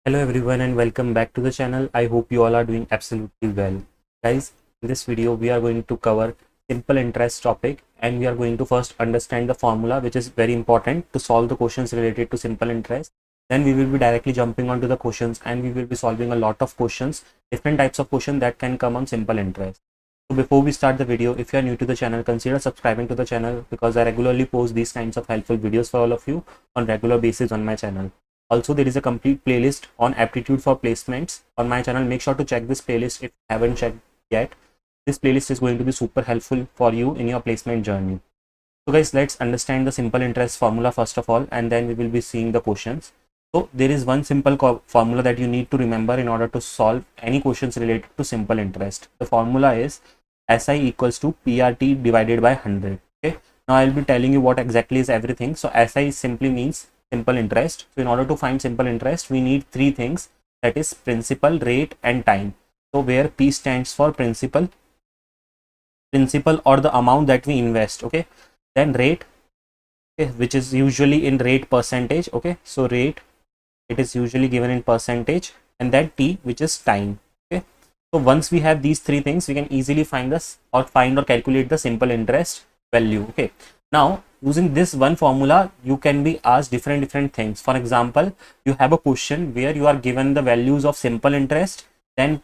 Hello everyone and welcome back to the channel. I hope you all are doing absolutely well. Guys, in this video we are going to cover simple interest topic and we are going to first understand the formula, which is very important to solve the questions related to simple interest. Then we will be directly jumping onto the questions and we will be solving a lot of questions, different types of questions that can come on simple interest. So before we start the video, if you are new to the channel, consider subscribing to the channel because I regularly post these kinds of helpful videos for all of you on regular basis on my channel. Also, there is a complete playlist on aptitude for placements on my channel. Make sure to check this playlist if you haven't checked yet. This playlist is going to be super helpful for you in your placement journey. So guys, let's understand the simple interest formula first of all, and then we will be seeing the questions. So there is one simple formula that you need to remember in order to solve any questions related to simple interest. The formula is SI equals to PRT divided by 100. Okay. Now I'll be telling you what exactly is everything. So SI simply means simple interest. So in order to find simple interest, we need three things, that is principal, rate and time. So where P stands for principal or the amount that we invest. Okay. Then rate, okay, which is usually in rate percentage. Okay. So rate, it is usually given in percentage, and then T, which is time. Okay. So once we have these three things, we can easily find or calculate the simple interest value. Okay. Now using this one formula, you can be asked different things. For example, you have a question where you are given the values of simple interest, then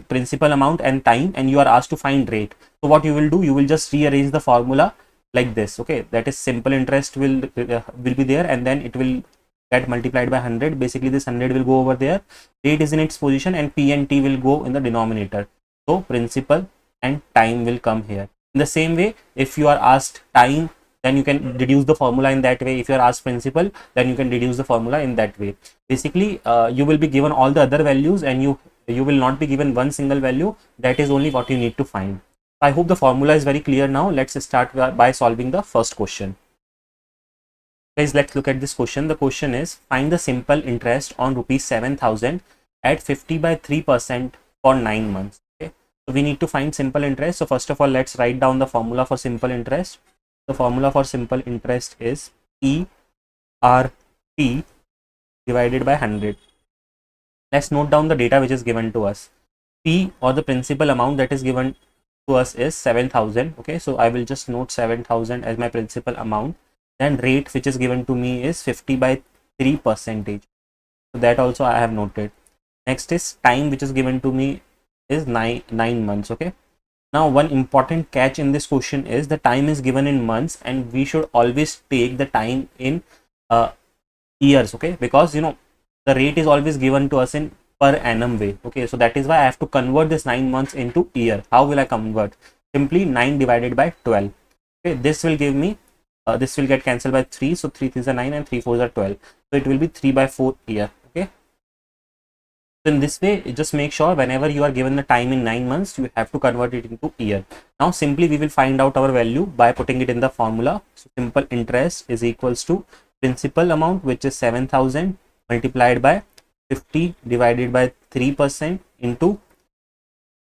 principal amount and time, and you are asked to find rate. So what you will do, you will just rearrange the formula like this. Okay, that is simple interest will be there, and then it will get multiplied by 100. Basically this 100 will go over there, rate is in its position, and P and T will go in the denominator. So principal and time will come here. In the same way, if you are asked time, then you can deduce the formula in that way. If you are asked principal, then you can deduce the formula in that way. Basically you will be given all the other values and you will not be given one single value. That is only what you need to find. I hope the formula is very clear now. Let's start by solving the first question. Guys, let's look at this question. The question is, find the simple interest on rupees 7,000 at 50 by 3% for 9 months. Okay, so we need to find simple interest. So first of all, let's write down the formula for simple interest. The formula for simple interest is PRT divided by 100. Let's note down the data which is given to us. P, or the principal amount that is given to us, is 7,000. Okay, so I will just note 7,000 as my principal amount. Then rate which is given to me is 50 by 3%. So that also I have noted. Next is time, which is given to me is 9 months. Okay. Now one important catch in this question is the time is given in months, and we should always take the time in years. Okay, because the rate is always given to us in per annum way. Okay, so that is why I have to convert this 9 months into year. How will I convert? Simply 9 divided by 12. Okay, this will give me this will get cancelled by 3, so 3 3s are 9 and 3 4s are 12, so it will be 3 by 4 year. Okay, so in this way, just make sure whenever you are given the time in 9 months, you have to convert it into year. Now simply we will find out our value by putting it in the formula. So simple interest is equals to principal amount, which is 7,000, multiplied by 50 divided by 3% into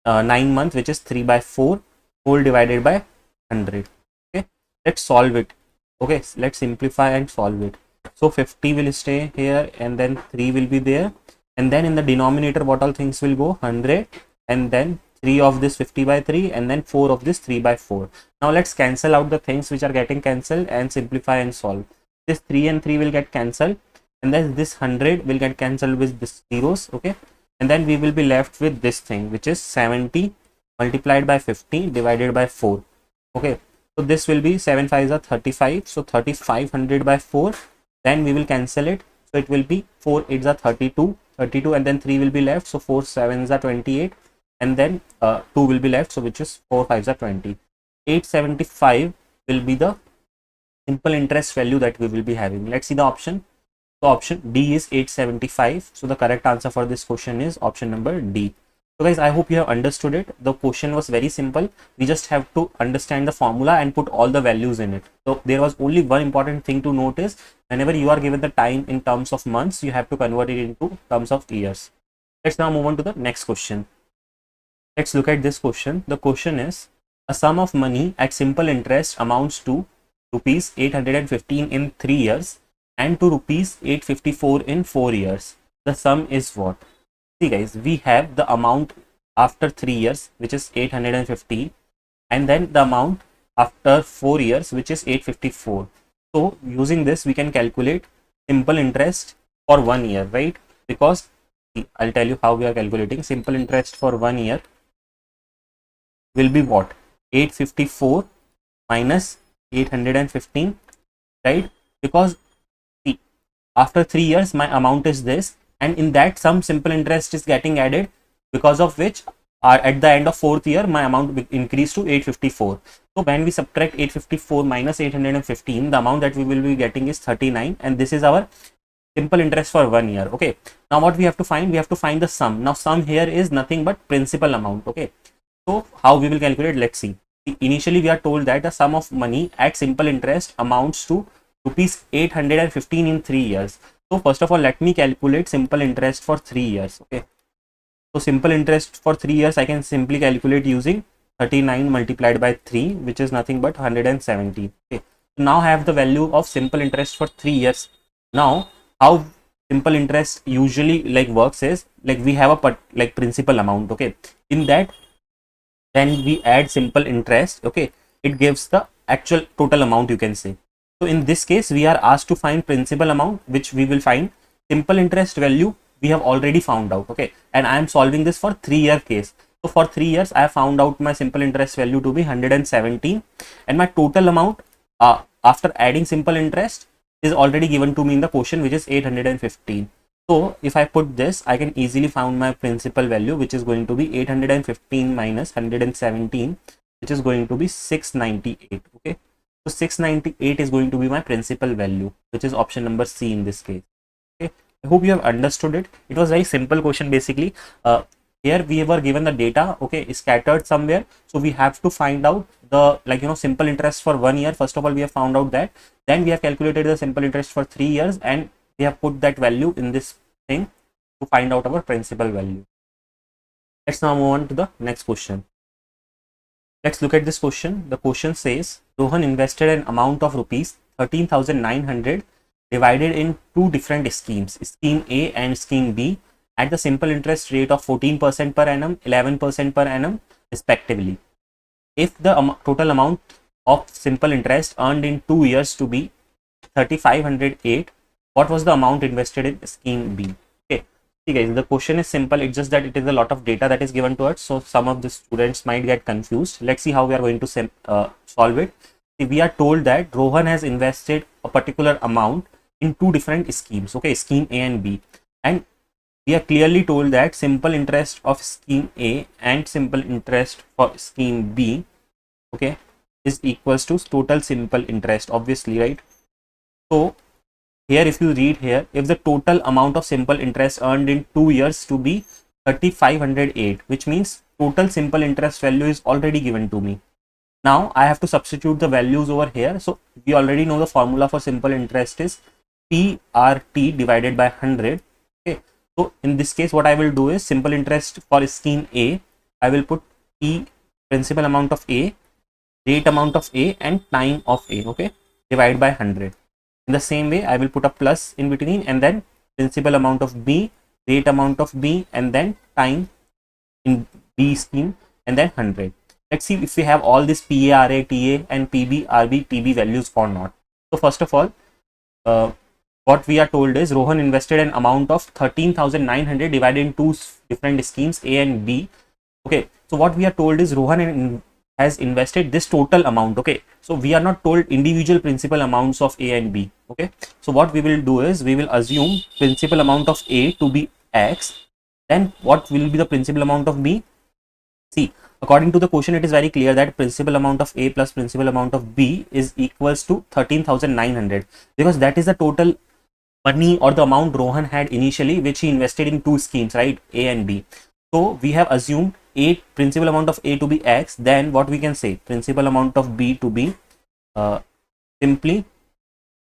9 months, which is 3 by 4 whole divided by 100. Okay, let's solve it. Okay, let's simplify and solve it. So 50 will stay here, and then 3 will be there, and then in the denominator what all things will go? 100, and then 3 of this 50 by 3, and then 4 of this 3 by 4. Now let's cancel out the things which are getting cancelled and simplify and solve. This 3 and 3 will get cancelled, and then this 100 will get cancelled with this zeros. Okay, and then we will be left with this thing, which is 70 multiplied by 50 divided by 4. Okay, so this will be 7 5s are 35, so 3500 by 4. Then we will cancel it, so it will be 4 8s are 32, and then 3 will be left, so 4 7s are 28, and then 2 will be left, so which is 4 5s are 20. 875 will be the simple interest value that we will be having. Let's see the option. So option D is 875. So the correct answer for this question is option number D. So guys, I hope you have understood it. The question was very simple. We just have to understand the formula and put all the values in it. So there was only one important thing to notice. Whenever you are given the time in terms of months, you have to convert it into terms of years. Let's now move on to the next question. Let's look at this question. The question is, a sum of money at simple interest amounts to rupees 815 in 3 years and to rupees 854 in 4 years. the sum is what? See guys, we have the amount after 3 years, which is 815, and then the amount after 4 years, which is 854. So using this, we can calculate simple interest for 1 year, right? Because I'll tell you how we are calculating. Simple interest for 1 year will be what? 854 minus 815, right? Because see, after 3 years my amount is this, and in that some simple interest is getting added, because of which at the end of 4th year my amount will increase to 854. So when we subtract 854 minus 815, the amount that we will be getting is 39, and this is our simple interest for 1 year. Okay, now what we have to find? We have to find the sum. Now sum here is nothing but principal amount. Okay, so how we will calculate? Let's see. Initially we are told that the sum of money at simple interest amounts to rupees 815 in 3 years. So first of all, let me calculate simple interest for 3 years. Okay, so simple interest for 3 years I can simply calculate using 39 multiplied by 3, which is nothing but 170. Okay, so now I have the value of simple interest for 3 years. Now how simple interest usually like works is, like we have a like principal amount. Okay, in that then we add simple interest. Okay, it gives the actual total amount, you can say. So in this case we are asked to find principal amount, which we will find. Simple interest value we have already found out. Okay, and I am solving this for 3-year case. So for 3 years I have found out my simple interest value to be 117, and my total amount after adding simple interest is already given to me in the question, which is 815. So if I put this, I can easily find my principal value, which is going to be 815 minus 117, which is going to be 698. Okay, so 698 is going to be my principal value, which is option number C in this case. Okay, I hope you have understood it. It was very simple question basically. Here we were given the data, okay, scattered somewhere, so we have to find out the, like, simple interest for 1 year. First of all, we have found out that, then we have calculated the simple interest for 3 years, and we have put that value in this thing to find out our principal value. Let's now move on to the next question. Let's look at this question. The question says Rohan invested an amount of rupees 13,900 divided in two different schemes, scheme A and scheme B, at the simple interest rate of 14% per annum, 11% per annum respectively. If the total amount of simple interest earned in 2 years to be 3,508, what was the amount invested in scheme B? Okay, see guys, the question is simple. It's just that it is a lot of data that is given to us, so some of the students might get confused. Let's see how we are going to solve it. See, we are told that Rohan has invested a particular amount in two different schemes. Okay, scheme A and B, and we are clearly told that simple interest of scheme A and simple interest for scheme B, okay, is equals to total simple interest, obviously, right? So here, if you read here, if the total amount of simple interest earned in 2 years to be 3,508, which means total simple interest value is already given to me. Now I have to substitute the values over here. So we already know the formula for simple interest is PRT divided by 100. Okay, so in this case what I will do is, simple interest for scheme A, I will put P, principal amount of A, rate amount of A, and time of A. Okay, divide by 100. In the same way, I will put a plus in between, and then principal amount of B, rate amount of B, and then time in B scheme, and then 100. Let's see if we have all this PA, RA, TA, and PB, RB, TB values or not. So first of all, what we are told is Rohan invested an amount of 13,900 divided in two different schemes A and B. Okay, so what we are told is Rohan has invested this total amount. Okay, so we are not told individual principal amounts of A and B. Okay, so what we will do is, we will assume principal amount of A to be X. Then what will be the principal amount of B? See, according to the question, it is very clear that principal amount of A plus principal amount of B is equals to 13,900, because that is the total money or the amount Rohan had initially, which he invested in two schemes, right, A and B. So we have assumed principal amount of A to be X. Then what we can say, principal amount of B to be simply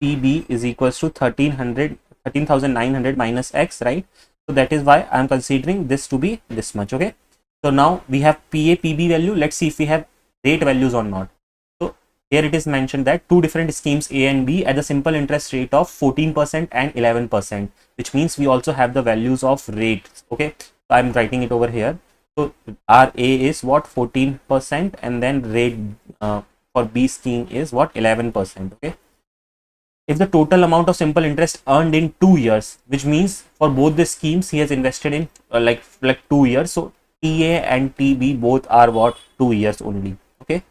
PB is equals to 13,900 minus X, right? So that is why I am considering this to be this much. Okay, so now we have PA, PB value. Let's see if we have rate values or not. So here it is mentioned that two different schemes A and B at the simple interest rate of 14% and 11%, which means we also have the values of rates. Okay, so I'm writing it over here. So our A is what, 14%, and then rate for B scheme is what, 11%. Okay, if the total amount of simple interest earned in 2 years, which means for both the schemes he has invested in like 2 years, so TA and TB both are what, 2 years only. Okay,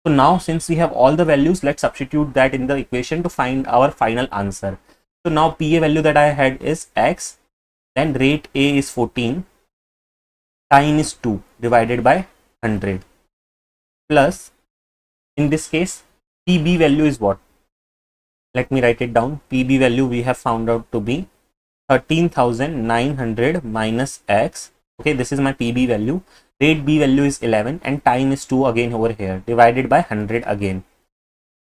so now since we have all the values, let's substitute that in the equation to find our final answer. So now PA value that I had is X, then rate A is 14, time is 2 divided by 100, plus in this case PB value is what? Let me write it down. PB value we have found out to be 13,900 minus X. Okay, this is my PB value. Rate B value is 11 and time is 2 again over here, divided by 100 again.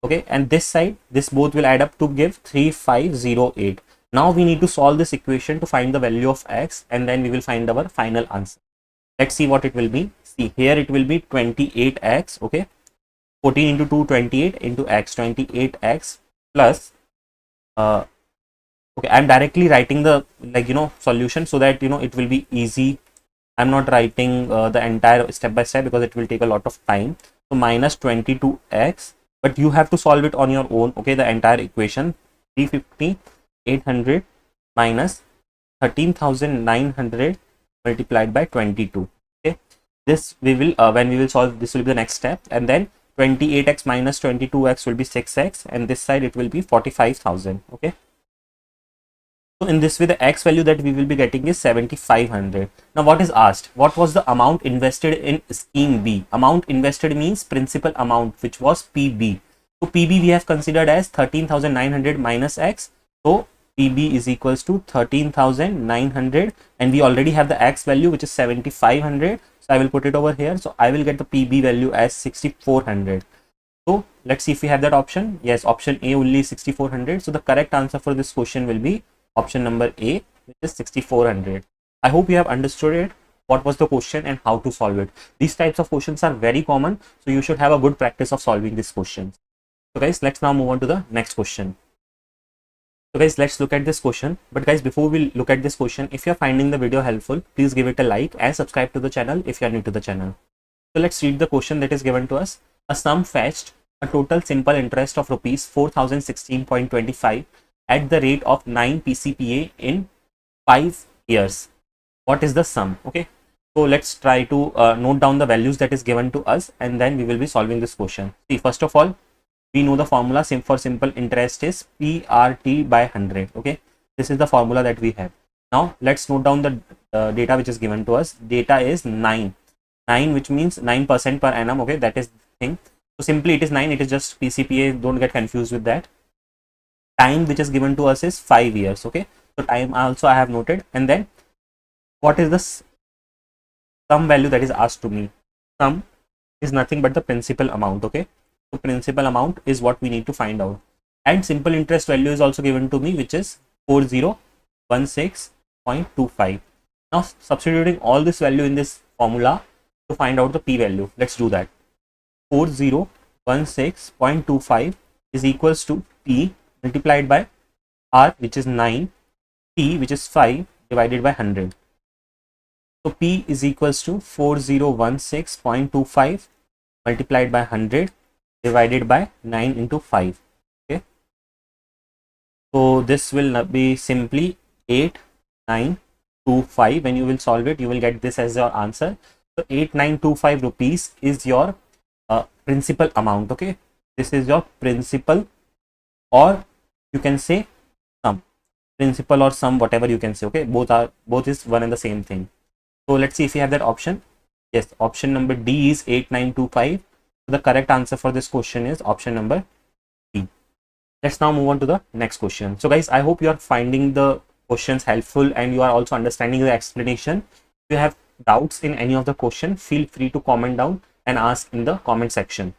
Okay, and this side, this both will add up to give 3508. Now we need to solve this equation to find the value of X, and then we will find our final answer. Let's see what it will be. See, here it will be 28X. Okay, 14 into 2, 28 into X, 28X plus okay, I'm directly writing the solution so that it will be easy. I'm not writing the entire step by step because it will take a lot of time. So minus 22X, but you have to solve it on your own. Okay, the entire equation, 350 800 minus 13,900 multiplied by 22. Okay, this we will when we will solve, this will be the next step, and then 28X minus 22X will be 6X, and this side it will be 45,000. Okay, so in this way the X value that we will be getting is 7,500. Now what is asked? What was the amount invested in scheme B? Amount invested means principal amount, which was PB. So PB we have considered as 13,900 minus X. So PB is equals to 13,900, and we already have the X value, which is 7,500. So I will put it over here. So I will get the PB value as 6,400. So let's see if we have that option. Yes, option A only 6,400. So the correct answer for this question will be option number A, which is 6,400. I hope you have understood it, what was the question and how to solve it. These types of questions are very common, so you should have a good practice of solving these questions. So guys, let's now move on to the next question. So guys, let's look at this question. But guys, before we look at this question, if you're finding the video helpful, please give it a like and subscribe to the channel if you're new to the channel. So let's read the question that is given to us. A sum fetched a total simple interest of rupees 4,016.25 at the rate of 9 PCPA in 5 years. What is the sum? Okay, so let's try to note down the values that is given to us, and then we will be solving this question. See, first of all, we know the formula for simple interest is PRT by 100. Okay, this is the formula that we have. Now let's note down the data which is given to us. Data is 9, which means 9% per annum. Okay, that is the thing. So simply it is 9, it is just PCPA, don't get confused with that. Time which is given to us is 5 years. Okay, so time also I have noted. And then what is the sum value that is asked to me? Sum is nothing but the principal amount. Okay, so principal amount is what we need to find out, and simple interest value is also given to me, which is 4016.25. now substituting all this value in this formula to find out the P value, let's do that. 4016.25 is equals to P multiplied by R, which is 9, T, which is 5, divided by 100. So P is equals to 4016.25 multiplied by 100 divided by 9 into 5. Okay, so this will be simply 8925. When you will solve it, you will get this as your answer. So 8925 rupees is your principal amount. Okay, this is your principal, or you can say sum, principal or sum, whatever you can say. Okay, both is one and the same thing. So let's see if you have that option. Yes, option number D is 8925. So the correct answer for this question is option number D. Let's now move on to the next question. So guys, I hope you are finding the questions helpful and you are also understanding the explanation. If you have doubts in any of the question, feel free to comment down and ask in the comment section.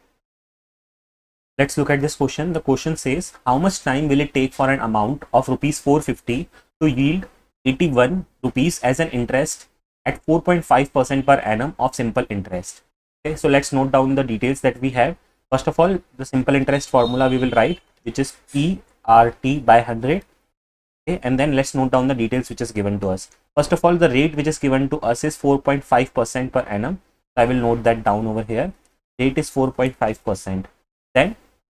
Let's look at this question. The question says, how much time will it take for an amount of rupees 450 to yield 81 rupees as an interest at 4.5% per annum of simple interest? Okay, so let's note down the details that we have. First of all, the simple interest formula we will write, which is PRT by 100. Okay, and then let's note down the details which is given to us. First of all, the rate which is given to us is 4.5% per annum. So I will note that down over here. Rate is 4.5%. Then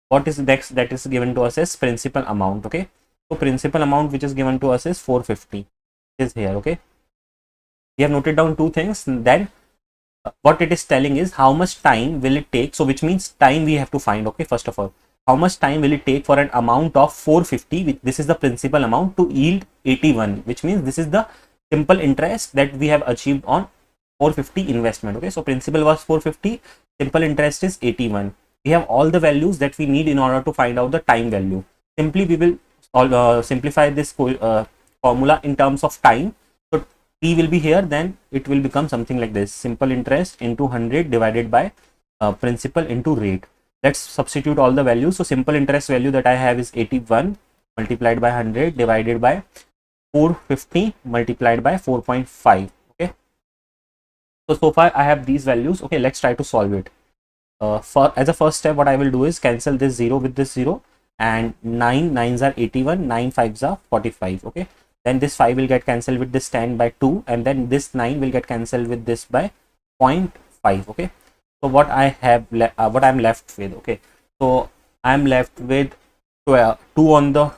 what is next that is given to us is principal amount. Okay, so principal amount which is given to us is 450 is here. Okay, we have noted down two things. Then what it is telling is how much time will it take, so which means time we have to find. Okay, first of all, how much time will it take for an amount of 450, this is the principal amount, to yield 81, which means this is the simple interest that we have achieved on 450 investment. Okay, so principal was 450, simple interest is 81. We have all the values that we need in order to find out the time value. Simply we will simplify this formula in terms of time. So T will be here, then it will become something like this: simple interest into 100 divided by principal into rate. Let's substitute all the values. So simple interest value that I have is 81 multiplied by 100 divided by 450 multiplied by 4.5. Okay, so far I have these values. Okay, let's try to solve it. As a first step, what I will do is cancel this 0 with this 0, and 9 nines are 81, 9 fives are 45. Okay, then this 5 will get cancelled with this 10 by 2, and then this 9 will get cancelled with this by 0.5. Okay, so what I have what I'm left with. Okay, so I'm left with 2 on the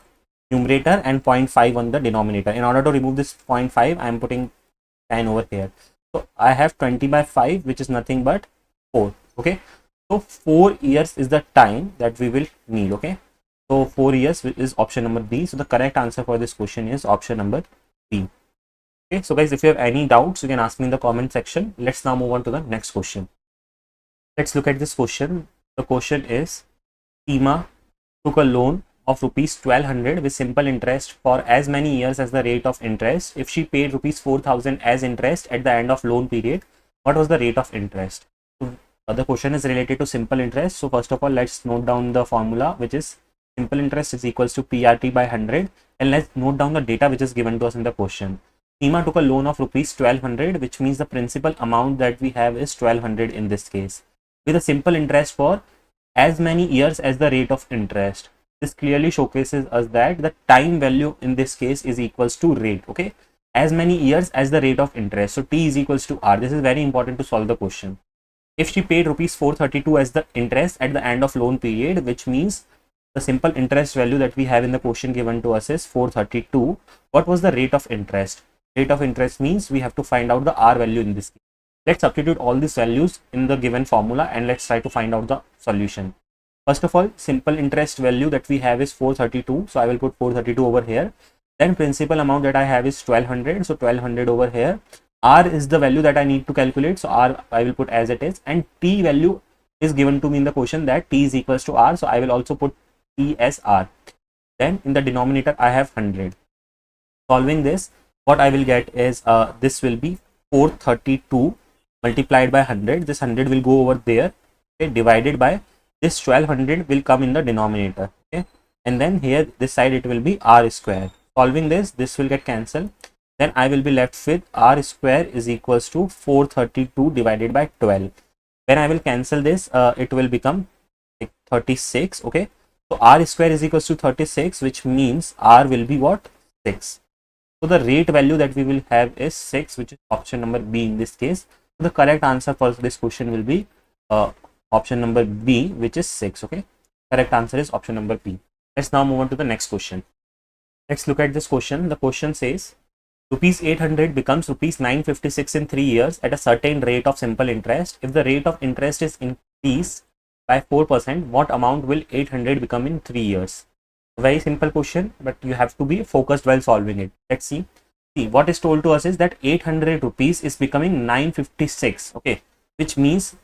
numerator and 0.5 on the denominator. In order to remove this 0.5, I'm putting 10 over here. So I have 20 by 5, which is nothing but 4. Okay, so 4 years is the time that we will need. Okay, so 4 years is option number B. So the correct answer for this question is option number B. Okay, so guys, if you have any doubts, you can ask me in the comment section. Let's now move on to the next question. Let's look at this question. The question is, Seema took a loan of rupees 1200 with simple interest for as many years as the rate of interest. If she paid rupees 4000 as interest at the end of loan period, what was the rate of interest? So, the question is related to simple interest. So first of all, let's note down the formula, which is simple interest is equals to PRT by 100, and let's note down the data which is given to us in the question. Seema took a loan of rupees 1200, which means the principal amount that we have is 1200 in this case, with a simple interest for as many years as the rate of interest. This clearly showcases us that the time value in this case is equals to rate. Okay, as many years as the rate of interest. So T is equals to R. This is very important to solve the question. If she paid rupees 432 as the interest at the end of loan period, which means the simple interest value that we have in the question given to us is 432. What was the rate of interest? Rate of interest means we have to find out the R value in this case. Let's substitute all these values in the given formula and let's try to find out the solution. First of all, simple interest value that we have is 432. So I will put 432 over here. Then principal amount that I have is 1200. So 1200 over here. R is the value that I need to calculate. So R I will put as it is. And T value is given to me in the question that T is equals to R. So I will also put T as R. Then in the denominator I have 100. Solving this, what I will get is this will be 432 multiplied by 100. This 100 will go over there. Okay, divided by this 1200 will come in the denominator. Okay, and then here this side it will be R square. Solving this will get cancelled. Then I will be left with R square is equals to 432 divided by 12. When I will cancel this, it will become like 36. Okay, so R square is equals to 36, which means R will be what? 6. So the rate value that we will have is 6, which is option number B in this case. So the correct answer for this question will be option number B, which is 6. Okay, correct answer is option number B. Let's now move on to the next question. Let's look at this question. The question says, rupees 800 becomes rupees 956 in 3 years at a certain rate of simple interest. If the rate of interest is increased by 4%, what amount will 800 become in 3 years? Very simple question, but you have to be focused while solving it. Let's see. See, what is told to us is that 800 rupees is becoming 956. Okay, which means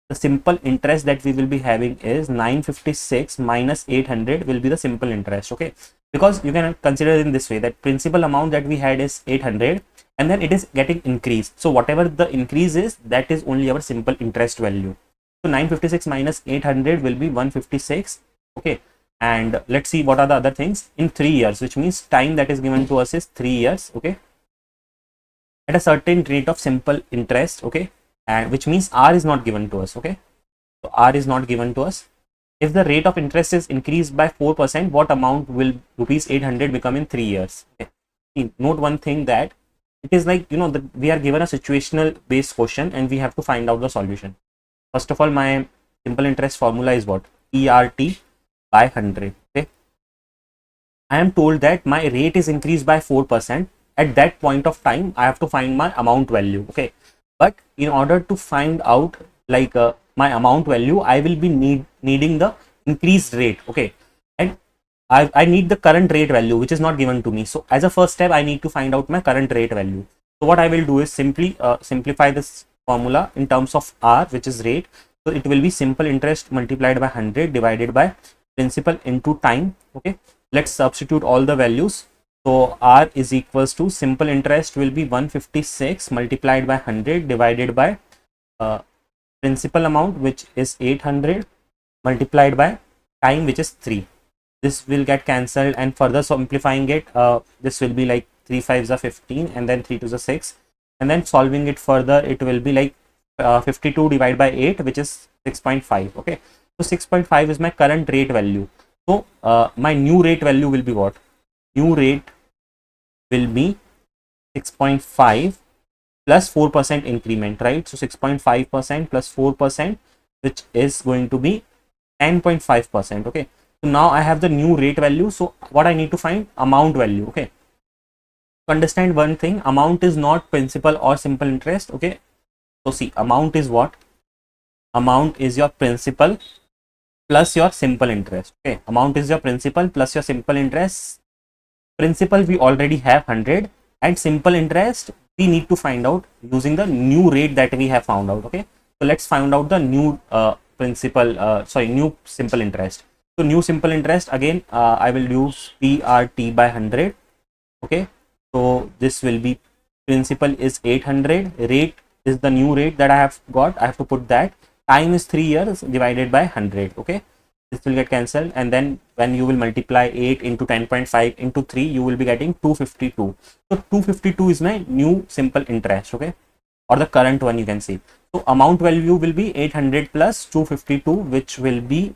the simple interest that we will be having is 956 minus 800 will be the simple interest. Okay, because you can consider it in this way, that principal amount that we had is 800 and then it is getting increased. So whatever the increase is, that is only our simple interest value. So 956 minus 800 will be 156. Okay, and let's see what are the other things in 3 years, which means time that is given to us is 3 years. Okay, at a certain rate of simple interest. Okay, and which means R is not given to us. Okay, so R is not given to us. If the rate of interest is increased by 4%, what amount will rupees 800 become in 3 years? Okay. Note one thing, that it is like, we are given a situational based question and we have to find out the solution. First of all, my simple interest formula is what? ERT by 100. Okay. I am told that my rate is increased by 4%. At that point of time, I have to find my amount value. Okay. But in order to find out like my amount value, I will be needing the increased rate. Okay. And I need the current rate value, which is not given to me. So as a first step, I need to find out my current rate value. So what I will do is simply simplify this formula in terms of R, which is rate. So it will be simple interest multiplied by 100 divided by principal into time. Okay. Let's substitute all the values. So R is equals to simple interest will be 156 multiplied by 100 divided by uh, principal amount, which is 800 multiplied by time, which is 3. This will get cancelled, and further simplifying it, this will be like 3 5s are 15 and then 3 2s are 6, and then solving it further, it will be like 52 divided by 8, which is 6.5. Okay, so 6.5 is my current rate value. So my new rate value will be what? New rate will be 6.5 plus 4% increment, right? So 6.5% plus 4%, which is going to be 10.5%. Okay, so now I have the new rate value. So what I need to find? Amount value. Okay, to understand one thing, amount is not principal or simple interest. Okay, so see, amount is what? Amount is your principal plus your simple interest. Okay, amount is your principal plus your simple interest. Principal we already have 100, and simple interest we need to find out using the new rate that we have found out. Okay, so let's find out the new new simple interest. So new simple interest, again I will use PRT by 100. Okay, so this will be, principal is 800, rate is the new rate that I have got, I have to put that, time is 3 years divided by 100. Okay, this will get cancelled, and then when you will multiply 8 into 10.5 into 3, you will be getting 252. So 252 is my new simple interest. Okay, or the current one, you can see. So amount value will be 800 plus 252, which will be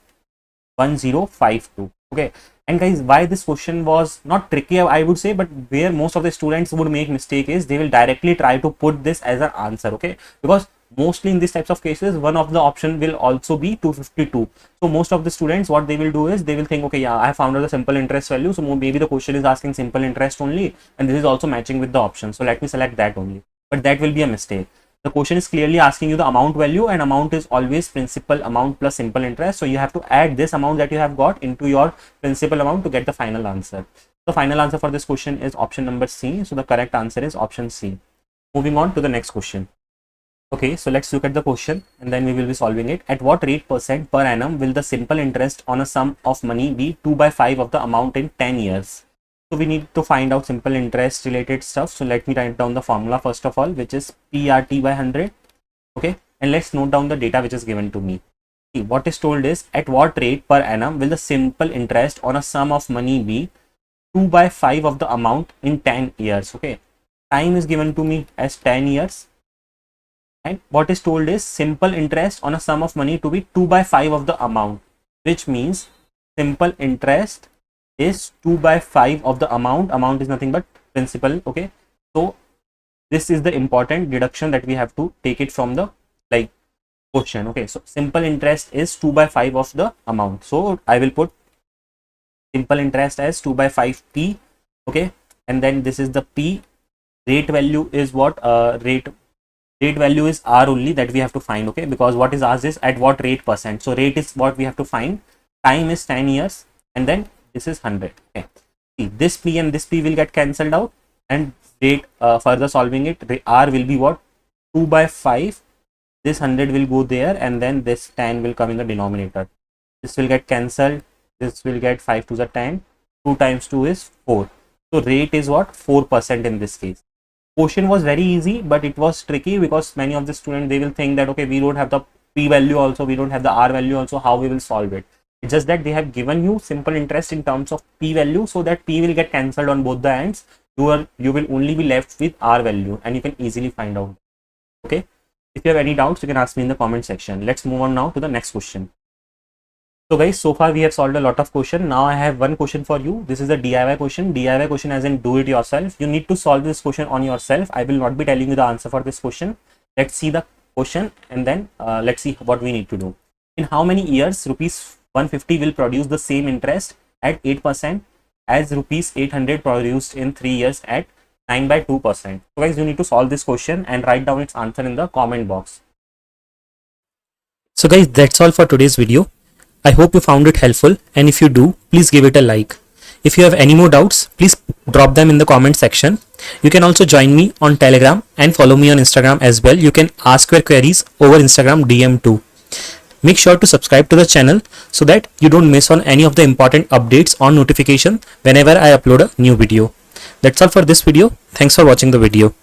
1052. Okay, and guys, why this question was not tricky, I would say, but where most of the students would make mistake is they will directly try to put this as an answer. Okay, because mostly in these types of cases, one of the option will also be 252. So most of the students, what they will do is they will think, okay, yeah, I found out the simple interest value, so maybe the question is asking simple interest only, and this is also matching with the option, so let me select that only. But that will be a mistake. The question is clearly asking you the amount value, and amount is always principal amount plus simple interest. So you have to add this amount that you have got into your principal amount to get the final answer. The final answer for this question is option number C. So the correct answer is option C. Moving on to the next question. Okay, so let's look at the question and then we will be solving it. At what rate % per annum will the simple interest on a sum of money be 2 by 5 of the amount in 10 years? So we need to find out simple interest related stuff. So let me write down the formula first of all, which is PRT by 100. Okay, and let's note down the data which is given to me. See, what is told is, at what rate per annum will the simple interest on a sum of money be 2 by 5 of the amount in 10 years. Okay, time is given to me as 10 years. And what is told is simple interest on a sum of money to be 2 by 5 of the amount, which means simple interest is 2 by 5 of the amount. Amount is nothing but principal. Okay, so this is the important deduction that we have to take it from the question. Okay, so simple interest is 2 by 5 of the amount, so I will put simple interest as 2 by 5 P. Okay, and then this is the P. Rate value is what? Rate value is R only, that we have to find. Okay, because what is asked is at what rate %. So rate is what we have to find. Time is 10 years, and then this is 100. Okay, see, this P and this P will get cancelled out, and rate, further solving it, R will be what? 2 by 5. This 100 will go there, and then this 10 will come in the denominator. This will get cancelled. This will get 5 to the 10. 2 times 2 is 4. So rate is what? 4% in this case. Question was very easy, but it was tricky because many of the students, they will think that, okay, we don't have the P value also, we don't have the R value also, how we will solve it? It's just that they have given you simple interest in terms of P value, so that P will get cancelled on both the ends. You will only be left with R value, and you can easily find out. Okay, if you have any doubts, you can ask me in the comment section. Let's move on now to the next question. So guys, so far we have solved a lot of question. Now I have one question for you. This is a DIY question. DIY question as in do it yourself. You need to solve this question on yourself. I will not be telling you the answer for this question. Let's see the question and then let's see what we need to do. In how many years rupees 150 will produce the same interest at 8% as rupees 800 produced in 3 years at 9 by 2%. So guys, you need to solve this question and write down its answer in the comment box. So guys, that's all for today's video. I hope you found it helpful, and if you do, please give it a like. If you have any more doubts, please drop them in the comment section. You can also join me on Telegram and follow me on Instagram as well. You can ask your queries over Instagram DM too. Make sure to subscribe to the channel so that you don't miss on any of the important updates or notification whenever I upload a new video. That's all for this video. Thanks for watching the video.